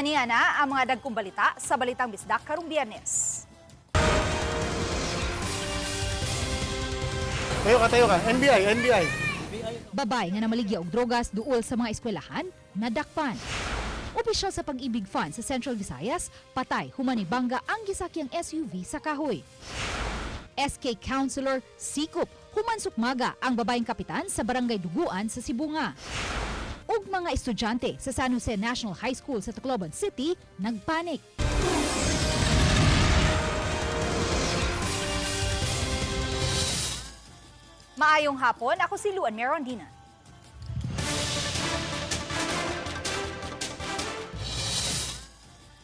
Aniya na ang mga dagkong balita sa Balitang Bisdak karong Biyernes. Tayo ka. NBI. Babay nga namaligya og drogas duol sa mga eskwelahan, nadakpan. Opisyal sa Pag-ibig Fund sa Central Visayas, patay humani bangga ang gisakyang SUV sa kahoy. SK Councilor Sikop human sukmaga ang babayeng kapitan sa Barangay Duguan sa Sibunga. Ug mga estudyante sa San Jose National High School sa Tacloban City nagpanik. Maayong hapon, ako si Luan Merondina.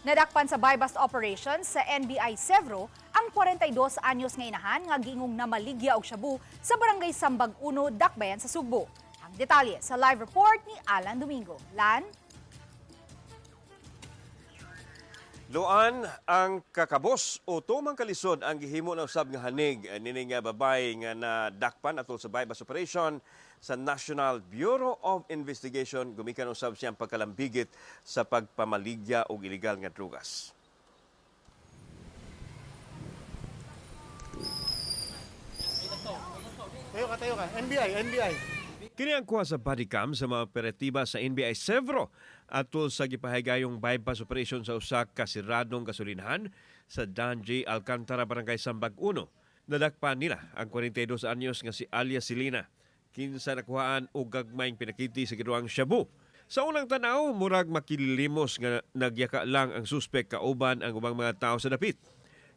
Nadakpan sa buy-bust operation sa NBI Sevro ang 42 anyos nga inahan nga gingong namaligya og shabu sa Barangay Sambag 1, Dakbayan sa Sugbo. Ang detalye sa live report ni Alan Domingo. Lan? Luan, ang kakabos o tumang kalisod ang gihimo ng usab nga hanig nini nga babay nga nadakpan atol sa buy-bust operation sa National Bureau of Investigation. Gumikan usab siyang pagkalambigit sa pagpamaligya og illegal nga drugas. Tayo ka. NBI. Kini ang kuha sa body cam sa mga operatiba sa NBI Sevro atol sa gipahigayong bypass operation sa usa ka siradong gasolinahan sa Dan J. Alcantara, Barangay Sambag 1. Nadakpan nila ang 42 anyos nga si Alia Silina. Kinsa nakuhaan og gagmayng pinakiti sa giduang shabu. Sa unang tanaw, murag makililimos nga nagyaka lang ang suspek kauban ang ubang mga tao sa dapit.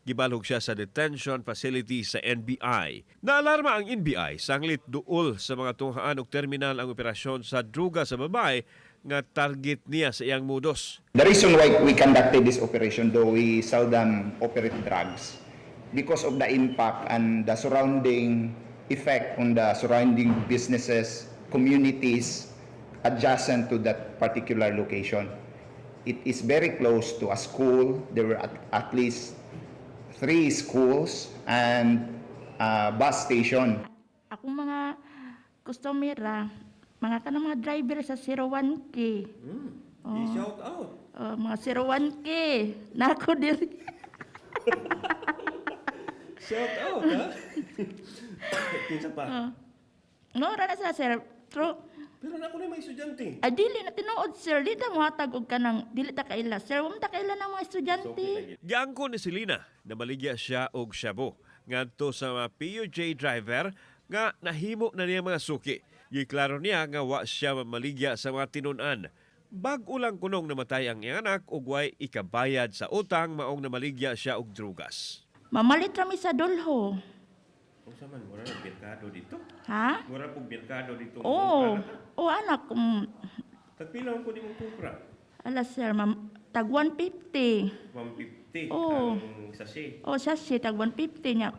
Gibalhog siya sa detention facility sa NBI. Naalarma ang NBI sanglit duol sa mga tunghaan og terminal ang operasyon sa druga sa babae nga target niya sa iyang modus. The reason why we conducted this operation, though we seldom operate drugs, because of the impact and the surrounding effect on the surrounding businesses, communities adjacent to that particular location. It is very close to a school. There were at least 3 schools and a bus station. Akong mga customer, mga kanang mga driver sa 01K. Shout out. Mga 01K. Nako diri. Shout out, ha? Kinsa pa? No, rana sa sir. True. Pero nako na may estudyante. Dili na tinuod sir, di ta muhatag og kanang dili ta kaila. Sir, wa ta kaila ng mga estudyante. Giangko ni Selena na maligya siya og shabu ngadto sa mga PUJ driver nga nahimo na niya mga suki. Giklaro niya nga wa siya maligya sa mga tinun-an. Bag-o lang kunong namatay ang iyang anak ug way ikabayad sa utang maong namaligya siya og drugas. Mamalit rami sa dulho. Unsa man mura na merkado dito? Ha? Mura pug merkado dito. Oo, anak. Tagpila ko nimong kupra. Ala sir, tag 150. 150 Oo. ang sachet. O sachet, tag 150 niya.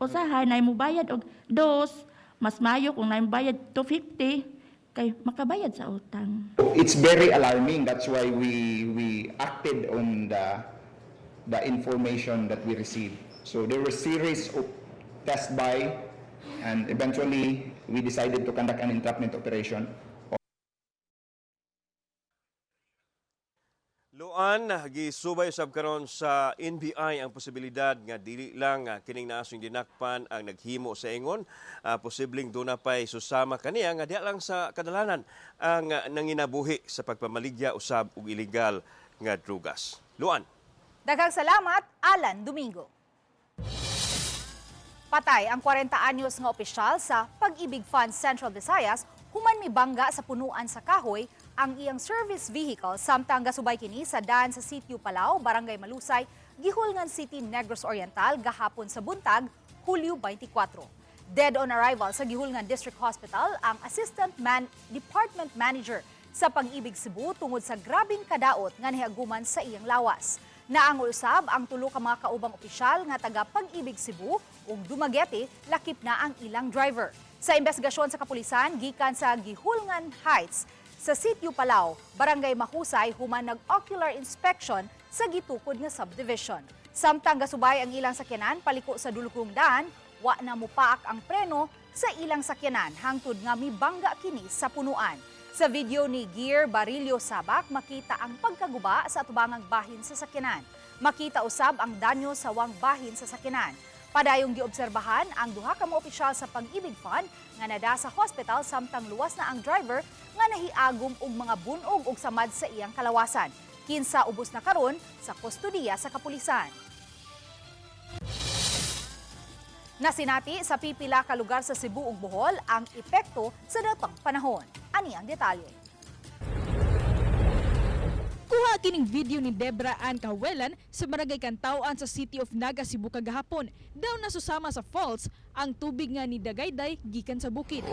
Usahay, na mo bayad og 2. Mas mayo kung na mo bayad 250. Kay makabayad sa utang. It's very alarming. That's why we acted on the information that we received. So there were series of test buy, and eventually we decided to conduct an entrapment operation. Luan, gisubay usab karon sa NBI ang posibilidad nga dili lang kining naasong dinakpan ang naghimo sa ingon, posibleng doon na pa'y susama kaniya nga diha lang sa kadalanan ang nanginabuhi sa pagpamaligya usab og illegal nga drugas. Luan. Daghang salamat, Alan Domingo. Patay ang 40 anyos nga opisyal sa Pag-ibig Fund Central Visayas human mibangga sa punuan sa kahoy ang iyang service vehicle samtang gasubay kini sa daan sa Sitio Palao, Barangay Malusay, Gihulngan City, Negros Oriental gahapon sa buntag, Hulyo 24. Dead on arrival sa Gihulngan District Hospital ang Department Manager sa Pag-ibig Cebu tungod sa grabing kadaot nga nihaguman sa iyang lawas. Naangol usab ang tulo ka mga kaubang opisyal nga taga Pag-ibig Cebu ug Dumaguete lakip na ang ilang driver. Sa investigasyon sa kapulisan gikan sa Gihulngan Heights sa Sitio Palao, Barangay Mahusay human nag-ocular inspection sa gitukod nga subdivision. Samtang gasubay ang ilang sakyanan paliko sa dulukong daan, wa na mupaak ang preno sa ilang sakyanan hangtod nga mibangga kini sa punuan. Sa video ni Gear Barillo Sabak, makita ang pagkaguba sa atubangang bahin sa sakyanan. Makita usab ang danyo sa wang bahin sa sakyanan. Padayong giobserbahan ang duha ka mga opisyal sa Pag-ibig Fund nga nada sa hospital samtang luwas na ang driver nga nahiagom og mga bunog ug samad sa iyang kalawasan. Kinsa ubos na karon sa kustodiya sa kapulisan. Nasinati sa pipila ka lugar sa Cebu ug Bohol ang epekto sa datong panahon. Ani ang detalye. Kuha kining video ni Debra Ann Kawelan sa Barangay Kantawan sa City of Naga, Cebu kagahapon. Daw nasusama sa falls ang tubig nga ni Dagayday gikan sa bukid.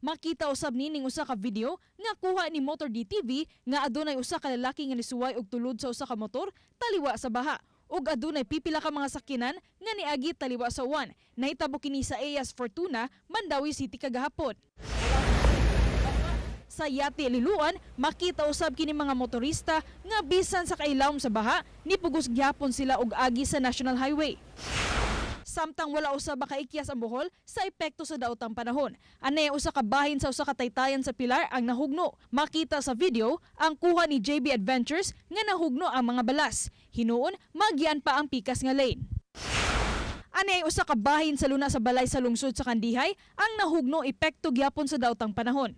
Makita usab nining usa ka video nga kuha ni Motor DTV nga adunay usa ka lalaki nga nisuway og tulod sa usa ka motor taliwa sa baha. Ug adunay pipila ka mga sakyanan nga niagi taliwa sa uwan. Nahitabo kini sa Eyas Fortuna, Mandawi City kagahapon. Sa Yati Liluan, makita usab kini mga motorista nga bisan sa kailawom sa baha, nipugos gyapon sila og agi sa National Highway. Samtang wala usab makaikyas ang Bohol sa epekto sa daotang panahon. Anay usa ka bahin sa usa ka taytayan sa pilar ang nahugno. Makita sa video ang kuha ni JB Adventures nga nahugno ang mga balas. Hinuon magian pa ang pikas nga lane. Anay usa ka bahin sa luna sa balay sa lungsod sa Kandihay ang nahugno epekto gyapon sa daotang panahon.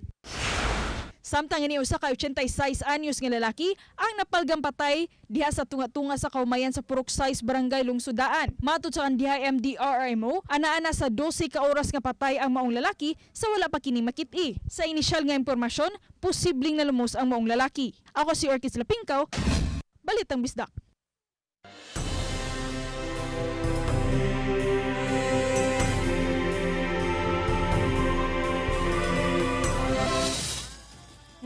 Samtang ini usa ka 86 anyos nga lalaki ang napalgang patay diha sa tunga-tunga sa kaumayan sa Purok 6 Barangay Lungsodaan. Matod sa Kandihay MDRRMO, ana-ana sa 12 ka oras nga patay ang maong lalaki sa wala pa kini makit-i. Sa inisyal nga impormasyon, posibleng nalumos ang maong lalaki. Ako si Ortiz Lapingkaw, Balitang Bisdak.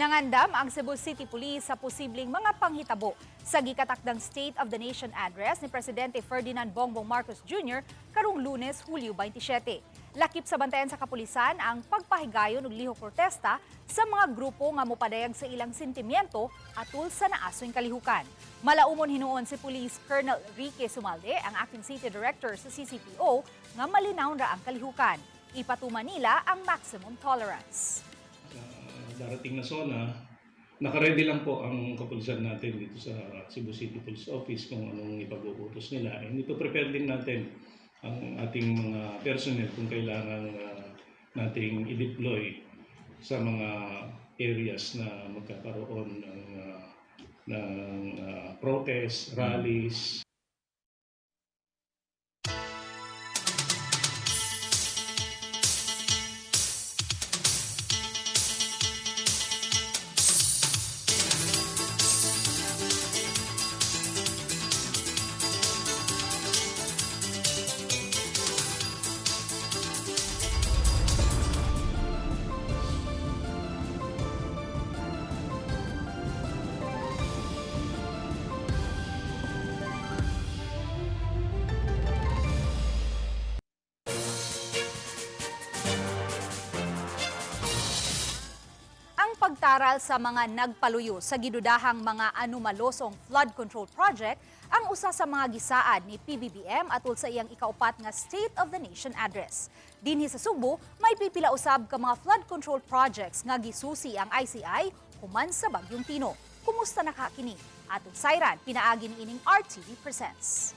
Nangandam ang Cebu City Police sa posibleng mga panghitabo sa gikatakdang State of the Nation address ni Presidente Ferdinand Bongbong Marcos Jr. karong Lunes, Hulyo 27. Lakip sa bantayan sa kapulisan ang pagpahigayon ug lihok protesta sa mga grupo nga mopadayag sa ilang sentimiento atul sa naasoy kalihukan. Malaumon hinuon si Police Colonel Rique Sumalde, ang Acting City Director sa CCPO, nga malinaw ra ang kalihukan. Ipatuman nila ang maximum tolerance. Darating na zona, nakaready lang po ang kapulisan natin dito sa Cebu City Police Office kung anong ipag-uutos nila. And ito prepare din natin ang ating mga personnel kung kailangan nating i-deploy sa mga areas na magkakaroon ng protest, rallies. Pagtaral sa mga nagpaluyo sa gidudahang mga anumalosong flood control project ang usa sa mga gisaad ni PBBM atul sa iyang ikaupat nga State of the Nation address. Dinhi sa Subo, may pipila usab ka mga flood control projects nga gisusi ang ICI human sa Bagyong Tino. Kumusta na kini? Atong sayran pinaagi ni ining RTV Presents.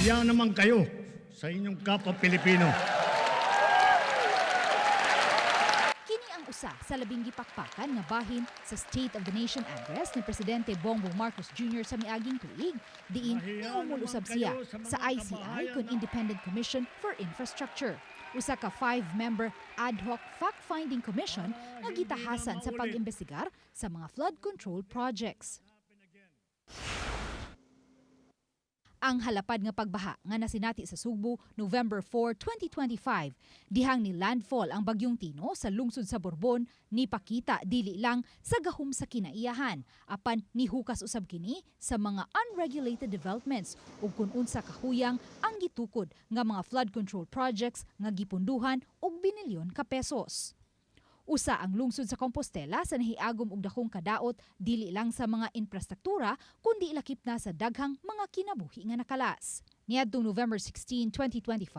Iyan naman kayo sa inyong kapwa Pilipino. Usa sa labing gipakpakan nga bahin sa State of the Nation address ni Presidente Bongbong Marcos Jr. sa miaging tuig, diin niumulusab siya sa ICI kun Independent Commission for Infrastructure. Usa ka 5-member ad hoc fact-finding commission nga gitahasan sa pag-imbestigar sa mga flood control projects. Ang halapad nga pagbaha nga nasinati sa Subo November 4, 2025, dihang ni landfall ang Bagyong Tino sa lungsod sa Borbon, nipakita dili lang sa gahom sa kinaiyahan, apan nihukas usab kini sa mga unregulated developments ug kun unsa kahuyang ang gitukod nga mga flood control projects nga gipunduhan og binilyon ka pesos. Usa ang lungsod sa Compostela sa nahiagom og dakong kadaot dili lang sa mga infrastruktura kundi ilakip na sa daghang mga kinabuhi nga nakalas. Niadtong November 16, 2025,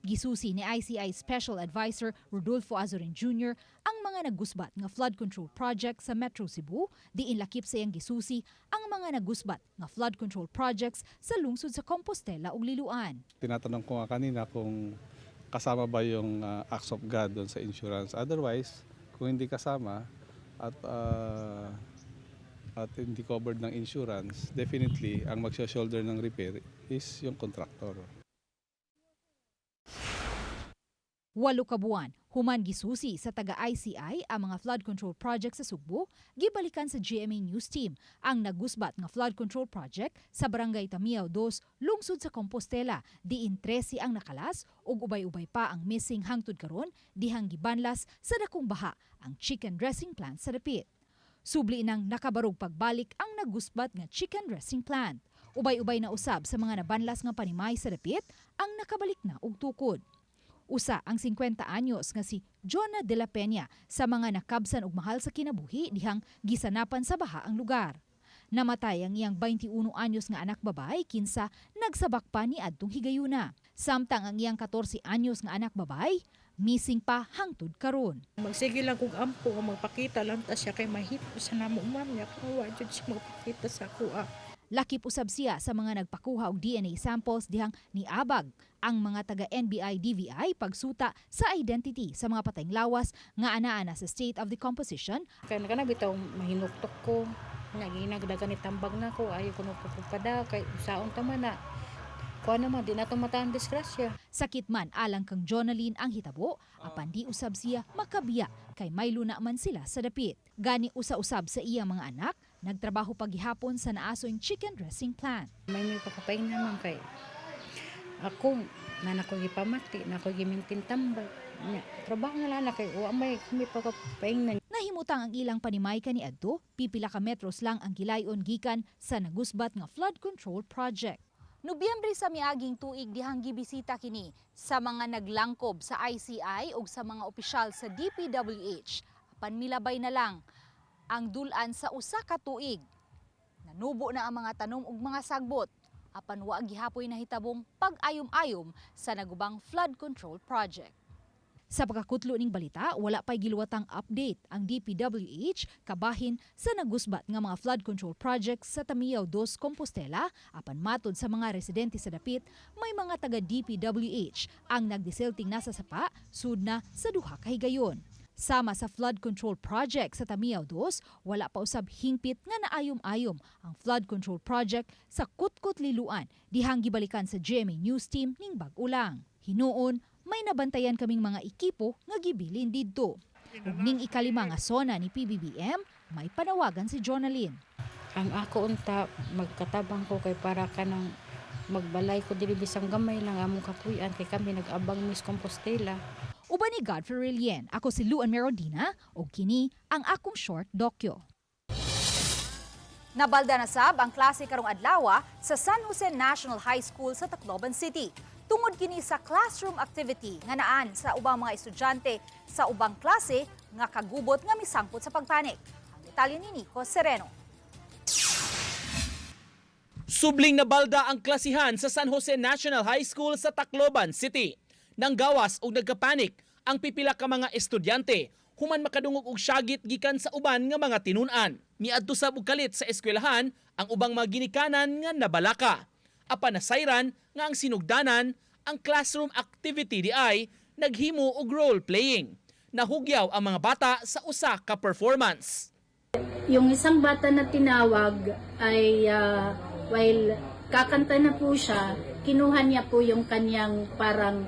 gisusi ni ICI Special Advisor Rodolfo Azorin Jr. ang mga nagusbat nga flood control project sa Metro Cebu, diin lakip sa iyang gisusi ang mga nagusbat nga flood control projects sa lungsod sa Compostela ug Liloan. Tinatanong ko nga kanina kung kasama ba yung acts of God doon sa insurance. Otherwise, kung hindi kasama at hindi covered ng insurance, definitely ang magsha-shoulder ng repair is yung contractor. 8 ka buwan, human gisusi sa taga-ICI ang mga flood control project sa Sugbo, gibalikan sa GMA News Team ang nagusbat nga flood control project sa Barangay Tamiao 2, lungsod sa Compostela, diin 13 ang nakalas ug ubay-ubay pa ang missing hangtod karon dihang gibanlas sa dakong baha ang chicken dressing plant sa dapit. Subli nang nakabarog pagbalik ang nagusbat nga chicken dressing plant. Ubay-ubay na usab sa mga nabanlas nga panimay sa dapit ang nakabalik na og tukod. Usa ang 50 anyos nga si Jonah de la Peña sa mga nakabsan og mahal sa kinabuhi dihang gisanapan sa baha ang lugar. Namatay ang iyang 21 anyos nga anak babae kinsa nagsabak pa ni adtong higayuna. Samtang ang iyang 14 anyos nga anak babae missing pa hangtod karon. Magsige lang kung ampo nga magpakita lang ta siya kay mahit sa namo ma'am niya kawa jud siya magpakita sa kuha. Lakip usab siya sa mga nagpakuha og DNA samples dihang niabag ang mga taga NBI DVI pagsuta sa identity sa mga patayng lawas nga anaa na sa state of decomposition. Kaya na bitaw mahinuktok ko. Naginagdagan ni tambag na ko ayo kuno pupada kay saon ta man na. Kuha naman, di na tumataan disgrasya. Sakit man alang kang Jonaline ang hitabo, apan di usab siya makabiya kay may luna man sila sa dapit. Gani usa-usab sa iyang mga anak, nagtrabaho paghihapon sa naasoing chicken dressing plant. May pakapain naman kay ako na nako gipamati, nako gimintin tambag. Trabaho na lang kay wa may pakapain na. Nahimutang ang ilang panimay kaniadto, pipila ka metros lang ang gilayon gikan sa nagusbat nga flood control project. Nobyembre sa miaging tuig dihang gibisita kini sa mga naglangkob sa ICI ug sa mga opisyal sa DPWH. Apan milabay na lang ang dulan sa usa ka tuig. Nanubo na ang mga tanom ug mga sagbot. Apan wa gihapoy nahitabong pag-ayom-ayom sa nagubang flood control project. Sa pagkakutlo ning balita, wala pa'y giluwatang update ang DPWH kabahin sa nagusbat nga mga flood control projects sa Tamiao 2, Compostela. Apan matod sa mga residente sa dapit, may mga taga DPWH ang nagdiselting nasa sapa sud na sa duha ka higayon. Sama sa flood control project sa Tamiao 2, wala pa usab hingpit nga naayom-ayom ang flood control project sa Kutkut Liloan dihang gibalikan sa GMA News Team ning bag-o lang. Hinuon, may nabantayan kaming mga ekipo nga gibilin didto. Ug ning ikalima nga sona ni PBBM, may panawagan si Jonaline. Ang ako unta magkatabang ko kay para kanang magbalay ko dili bisang gamay lang among kapuy-an kay kami nag-abang Miss Compostela. Uban ni Godfrey Rilien, ako si Luan Merodina ug kini ang akong short dokyo. Nabalda na sab ang klase karong adlaw sa San Jose National High School sa Tacloban City. Tungod kini sa classroom activity nga naan sa ubang mga estudyante sa ubang klase nga kagubot nga misangpot sa pagpanik. Ang detalye ni Nico Sereno. Subling nabalda ang klasihan sa San Jose National High School sa Tacloban City. Nanggawas og nagkapanik ang pipila ka mga estudyante human makadungog og syagit gikan sa uban nga mga tinun-an. Miadto sab og kalit sa eskwelahan ang ubang mga ginikanan nga nabalaka. Apan nasayran nga ang sinugdanan ang classroom activity di ay naghimo og role playing. Nahugyaw ang mga bata sa usa ka performance. Yung isang bata na tinawag ay while kakanta na po siya, kinuha niya po yung kanyang parang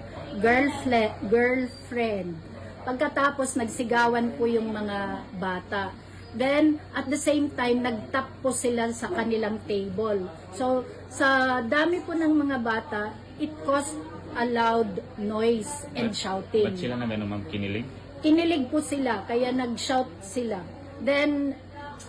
girlfriend. Pagkatapos nagsigawan po yung mga bata. Then, at the same time, nagtap po sila sa kanilang table. So, sa dami po ng mga bata, it caused a loud noise and shouting. Ba't sila na gano'n ma'am kinilig? Kinilig po sila, kaya nag-shout sila. Then,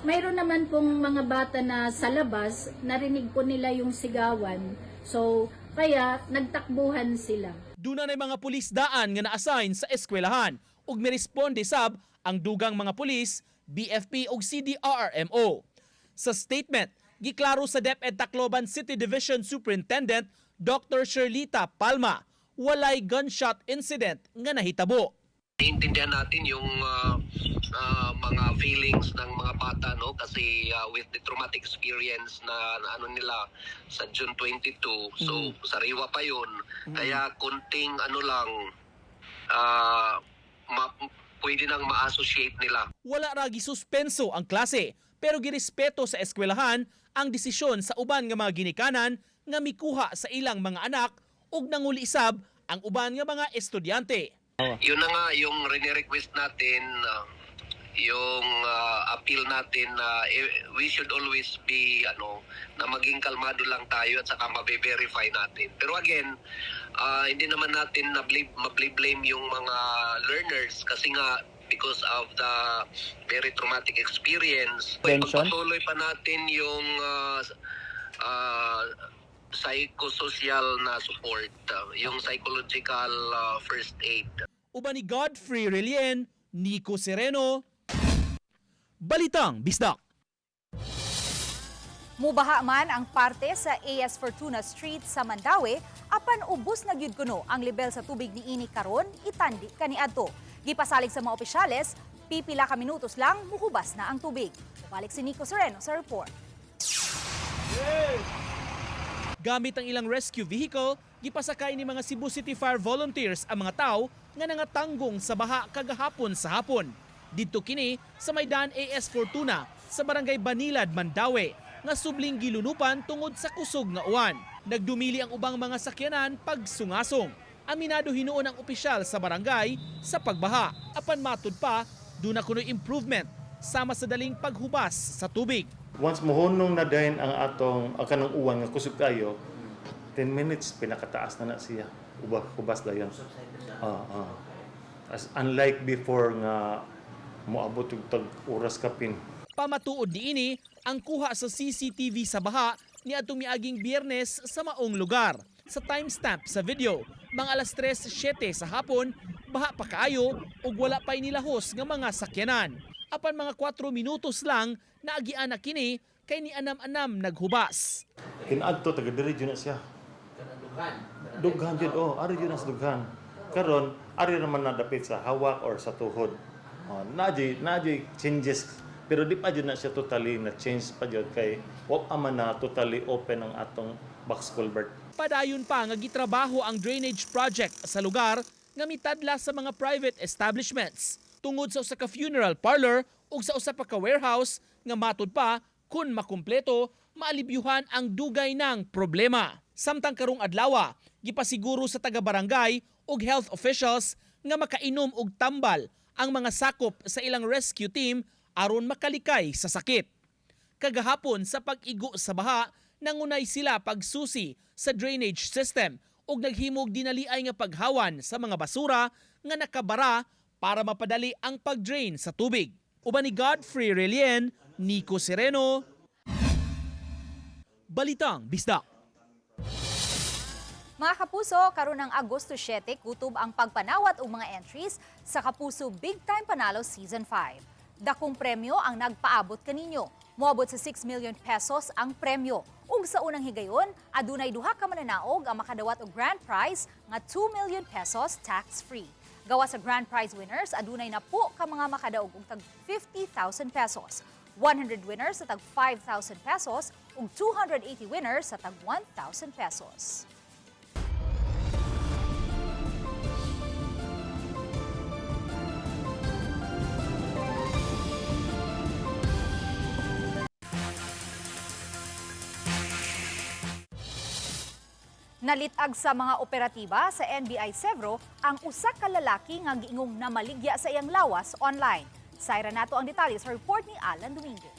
mayroon naman pong mga bata na sa labas, narinig po nila yung sigawan. So, kaya nagtakbuhan sila. Duna na mga pulis daan nga na-assign sa eskwelahan ug miresponde sab ang dugang mga pulis, BFP ug CDRRMO. Sa statement, Giklaro sa DepEd Tacloban City Division Superintendent Dr. Shirlita Palma, walay gunshot incident nga nahitabo. Iintindihan natin yung mga feelings ng mga bata, no, kasi with the traumatic experience na ano nila sa June 22, so sariwa pa yun, kaya kunting ano lang pwede nang ma-associate nila. Wala ragi suspenso ang klase, pero girespeto sa eskwelahan ang desisyon sa uban nga mga ginikanan nga mikuha sa ilang mga anak ug nangulisab ang uban nga mga estudyante. Yun na nga yung rene-request natin, yung appeal natin na we should always be na maging kalmado lang tayo at saka mabe-verify natin. Pero again, hindi naman natin ma-blame yung mga learners kasi nga because of the very traumatic experience. Patuloy pa natin yung psychosocial na support, yung psychological first aid. Uban ni Godfrey Relien, Nico Sereno, Balitang Bisdak. Mubaha man ang parte sa AS Fortuna Street sa Mandaue, apan ubos na gyud kuno ang level sa tubig niini karon itandi kaniadto. Gipasalig sa mga opisyales, pipila ka minutos lang muhubas na ang tubig. Balik si Nico Sereno sa report. Gamit ang ilang rescue vehicle, gipasakay ni mga Cebu City Fire Volunteers ang mga tao nga nangatanggong sa baha kagahapon sa hapon. Didto kini sa Maydan AS Fortuna sa Barangay Banilad, Mandaue, nga subling gilunupan tungod sa kusog nga uwan. Nagdumili ang ubang mga sakyanan pagsungasong. Aminado hinuon ang opisyal sa barangay sa pagbaha. Apan matud pa, duna kuno improvement sama sa daling paghubas sa tubig. Once mohonong na dahin ang atong kanang uwan nga kusog kayo, 10 minutes pinakataas na siya. Ubas dayon. As unlike before nga moabot og tag oras kapin. Pamatuod niini ang kuha sa CCTV sa baha ni atong miaging Biyernes sa maong lugar. Sa timestamp sa video, mga alas 3:07 sa hapon, baha pa kaayo ug wala pay nilahos nga mga sakyanan. Apan mga 4 minutos lang naagian na kini kay ni anam-anam naghubas. Kinaadto taga diri jud na siya. Dughan jud ari jud na sa dughan. Karon ari naman nadapit sa hawak or sa tuhod. Naji changes pero di pa jud na siya totally na change pa jud kay wa man na totally open ang atong box culvert. Padayon pa nga gitrabaho ang drainage project sa lugar nga mitadla sa mga private establishments. Tungod sa usa ka funeral parlor ug sa usa pa ka warehouse nga matud pa kun makumpleto maalibyuhan ang dugay ng problema. Samtang karong adlaw, gipasiguro sa taga-barangay ug health officials nga makainom og tambal ang mga sakop sa ilang rescue team aron makalikay sa sakit. Kagahapon sa pag-igo sa baha, nangunay sila pagsusi sa drainage system ug naghimog dinaliay nga paghawan sa mga basura nga nakabara para mapadali ang pag-drain sa tubig. Uban ni Godfrey Relien, Nico Sereno, Balitang Bisdak. Mga kapuso, karon ng Agosto 7, kutob ang pagpanawat og mga entries sa Kapuso Big Time Panalo Season 5. Dakong premyo ang nagpaabot kaninyo. Moabot sa 6 million pesos ang premyo. Ug sa unang higayon, adunay duha ka mananaog ang makadawat og grand prize nga 2 million pesos tax-free. Gawa sa grand prize winners, adunay na po ka mga makadaog og tag 50,000 pesos. 100 winners sa tag 5,000 pesos ug 280 winners sa tag 1,000 pesos. Nalitag sa mga operatiba sa NBI Sevro ang usa ka lalaki nga giingong namaligya sa iyang lawas online. Sayra nato ang detalye sa report ni Alan Domingo.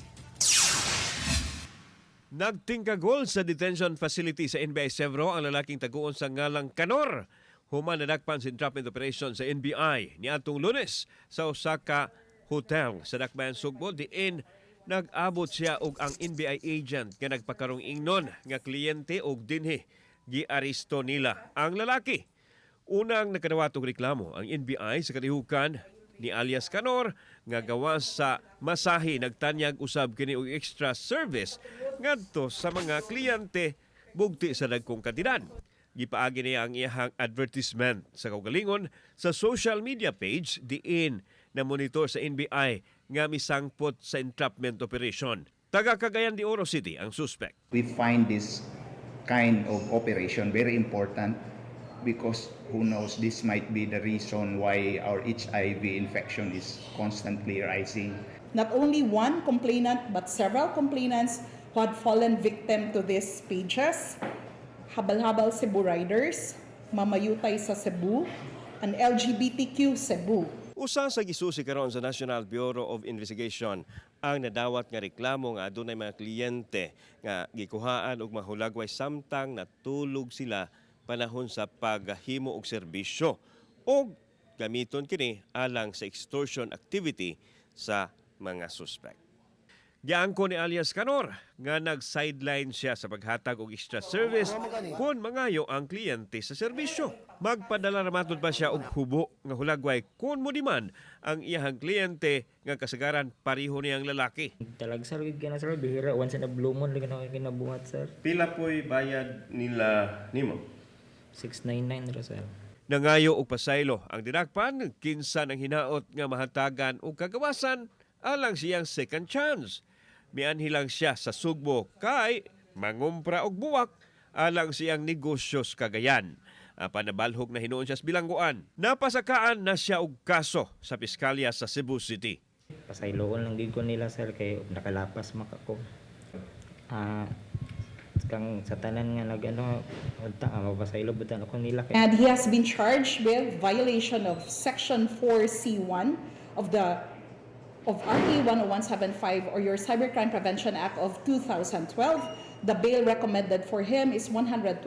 Nagtingkagol sa detention facility sa NBI Sevro ang lalaking taguon sa ngalang Kanor. Human nadakpan sa entrapment operation sa NBI niadtong Lunes sa Osaka Hotel sa Dakbayan, Sugbo. Diin nag-abot siya og ang NBI agent nga nagpakarong ingnon nga kliyente og dinhi giaristo nila ang lalaki. Unang nakadawat og reklamo ang NBI sa kalihukan ni alias Kanor nga gawas sa masahi nagtanyag usab kini og extra service ngadto sa mga kliyente bugti sa dagkong kantidan. Gipaagi niya ang iyahang advertisement sa kaugalingon sa social media page diin na monitor sa NBI nga misangpot sa entrapment operation. Taga Cagayan de Oro City ang suspect. We find this kind of operation very important because who knows, this might be the reason why our HIV infection is constantly rising. Not only one complainant but several complainants who had fallen victim to these pages. Habal-habal Cebu Riders, Mamayutay sa Cebu, and LGBTQ Cebu. Usa sa gisusi karon sa National Bureau of Investigation ang nadawat nga reklamo nga adunay mga kliyente nga gikuhaan og mahulagway samtang natulog sila panahon sa paghimo og serbisyo o gamiton kini alang sa extortion activity sa mga suspect. Giangko ni alias Canor nga nag-sideline siya sa paghatag og extra service kung mangayo ang kliyente sa serbisyo. Magpadala ramatod pa siya og hubo nga hulagway kung mo diman ang iyahang kliyente nga kasagaran pareho niyang lalaki. Talagsar gid kana sir, bihira once in a blue moon lang na kinabuhat sir. Pila po'y bayad nila nimo? 699 ra sir. Nangayo og pasaylo ang dinakpan kinsa nang hinaot nga mahatagan og kagawasan alang siyang second chance. Mianhilang siya sa Sugbo kay mangumpra og buwak alang siyang negosyos Cagayan. Panabalhog na hinuon siya sa bilangguan. Napasakaan na siya og kaso sa piskalya sa Cebu City. Pasayloon lang gid ko nila sir kay nakalapas makako. Kang sa tanan nga nagano unta mapasaylo butan ako nila. And he has been charged with violation of Section 4C1 of RA 10175 or your Cybercrime Prevention Act of 2012. The bail recommended for him is 120,000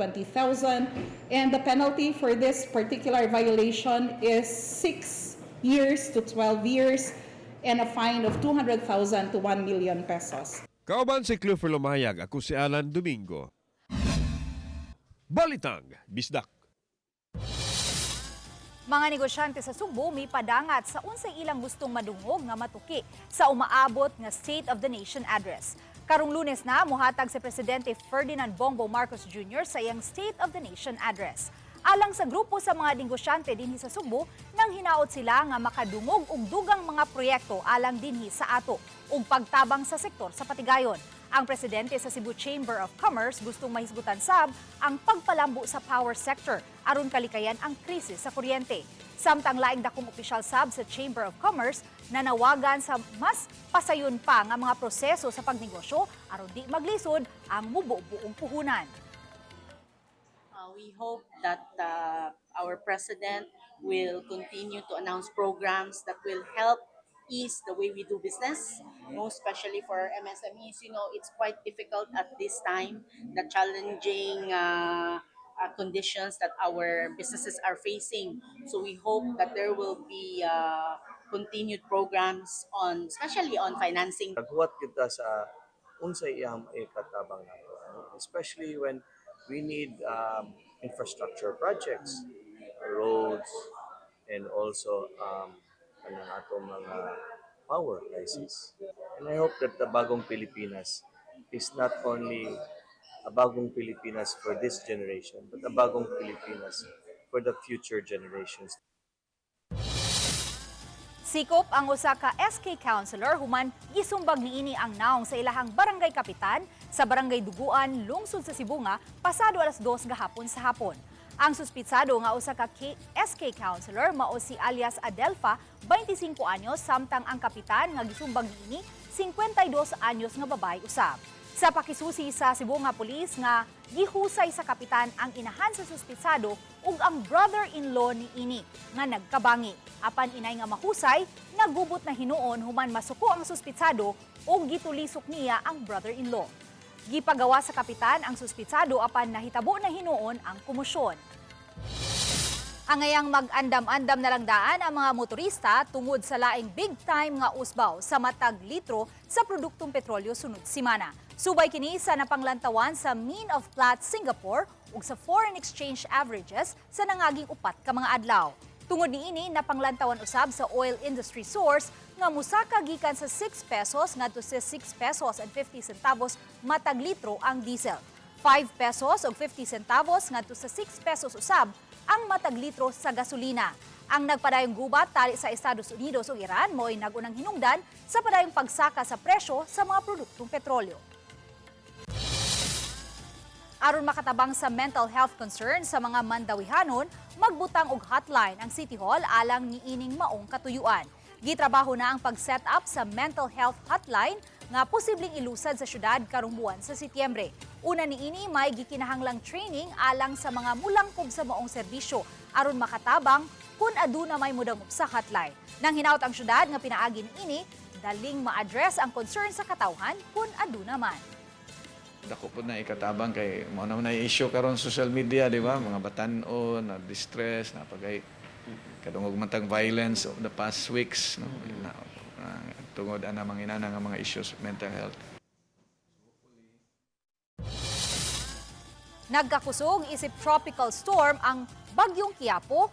and the penalty for this particular violation is 6 years to 12 years and a fine of 200,000 to 1 million pesos. Kauban si Clifford Lumayag, ako si Alan Domingo. Balitang Bisdak. Mga negosyante sa Sugbo may padangat sa unsay ilang gustong madungog nga matuki sa umaabot nga State of the Nation address. Karong Lunes na muhatag si Presidente Ferdinand Bongbong Marcos Jr. sa iyang State of the Nation address. Alang sa grupo sa mga negosyante dinhi sa Sugbo, nang hinaot sila nga makadungog og dugang mga proyekto alang dinhi sa ato ug pagtabang sa sektor sa patigayon. Ang presidente sa Cebu Chamber of Commerce gustong mahisgutan sab ang pagpalambo sa power sector aron kalikayan ang krisis sa kuryente. Samtang laing dakong opisyal sab sa Chamber of Commerce nanawagan sa mas pasayon pa nga mga proseso sa pagnegosyo aron di maglisod ang mububuong puhunan. We hope that our president will continue to announce programs that will help ease the way we do business, most especially for MSMEs. You know, it's quite difficult at this time, the challenging conditions that our businesses are facing. So we hope that there will be continued programs on, especially on financing. Naghuwat kita sa unsay iyang ikatabang nato, especially when we need infrastructure projects, roads, and also kanang atong mga power crisis. And I hope that the Bagong Pilipinas is not only a Bagong Pilipinas for this generation, but a Bagong Pilipinas for the future generations. Sikop ang usa ka SK councilor human gisumbag niini ang naong sa ilahang barangay kapitan sa barangay Duguan, lungsod sa Cebu nga pasado alas 2 gahapon sa hapon. Ang suspitsado nga usa ka SK councilor mao si alias Adelfa, 25 anyos, samtang ang kapitan nga gisumbag niini 52 anyos nga babay usab. Sa pakisusi sa Cebu nga pulis nga gihusay sa kapitan ang inahan sa suspitsado ug ang brother-in-law ni ini nga nagkabangi. Apan inay nga mahusay, nagubot na hinuon human masuko ang suspitsado ug gitulisok niya ang brother-in-law. Gipagawa sa kapitan ang suspitsado apan nahitabo na hinuon ang komosyon. Angayang mag-andam-andam na lang daan ang mga motorista tungod sa laing big time nga usbaw sa matag litro sa produktong petrolyo sunod simana. Subay kini sa napanglantawan sa Mean of Platts Singapore ug sa foreign exchange averages sa nangaging upat ka mga adlaw. Tungod niini napanglantawan usab sa oil industry source nga musaka gikan sa 6 pesos ngadto sa 6 pesos and 50 centavos matag litro ang diesel. 5 pesos ug 50 centavos ngadto sa 6 pesos usab ang matag litro sa gasolina. Ang nagpadayong gubat tali sa Estados Unidos ug Iran mo'y nagunang hinungdan sa padayong pagsaka sa presyo sa mga produktong petrolyo. Aron makatabang sa mental health concerns sa mga Mandawihanon, magbutang og hotline ang City Hall alang niining maong katuyuan. Gitrabaho na ang pag-set up sa mental health hotline nga posibleng ilusad sa syudad karong buwan sa Setyembre. Una niini may gikinahanglang training alang sa mga mulangkob sa maong serbisyo aron makatabang kung aduna may mudangop sa hotline. Nang hinaut ang syudad nga pinaagi niini, daling ma-address ang concern sa katawhan kung aduna man. Dako po na ikatabang kay mo na issue karon social media, di ba? Mga batan-o na distress, na pagay kadungog matang violence of the past weeks, no? Tungod ana manginana nga mga issues of mental health. Nagkakusog isip tropical storm ang Bagyong Quiapo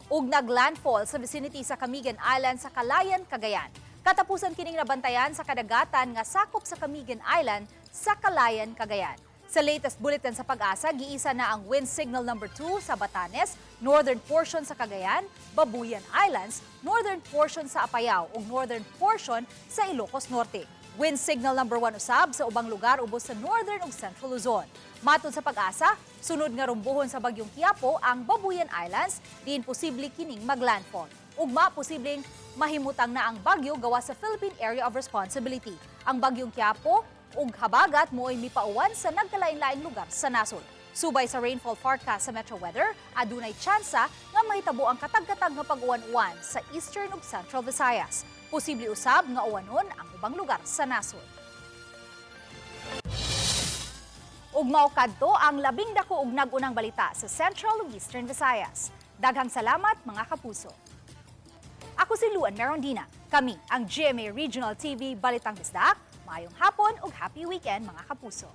ug naglandfall sa vicinity sa Camigan Island sa Calayan, Cagayan. Katapusan kining nabantayan sa kadagatan nga sakop sa Camigan Island sa Calayan, Cagayan. Sa latest bulletin sa Pag-asa, giisa na ang wind signal number 2 sa Batanes, northern portion sa Cagayan, Babuyan Islands, northern portion sa Apayao ug northern portion sa Ilocos Norte. Wind signal number 1 usab sa ubang lugar ubos sa northern ug central Luzon. Matod sa Pag-asa, sunod nga rumbuhon sa Bagyong Quiapo ang Babuyan Islands, diin posible kining maglandfall. Ugma posibleng mahimutang na ang bagyo gawa sa Philippine Area of Responsibility. Ang Bagyong Quiapo ug habagat mo'y mipauwan sa nagkalain-laing lugar sa nasod. Subay sa rainfall forecast sa Metro Weather, adunay tsansa nga mahitabo ang katag-katag nga pag-uwan-uwan sa Eastern ug Central Visayas. Posible usab nga uwanon ang ubang lugar sa nasod. Ug mao kadto ang labing dako ug nag-unang balita sa Central ug Eastern Visayas. Daghang salamat mga kapuso. Ako si Luan Merondina. Kami ang GMA Regional TV Balitang Bisdak. Mayong hapon ug happy weekend mga kapuso.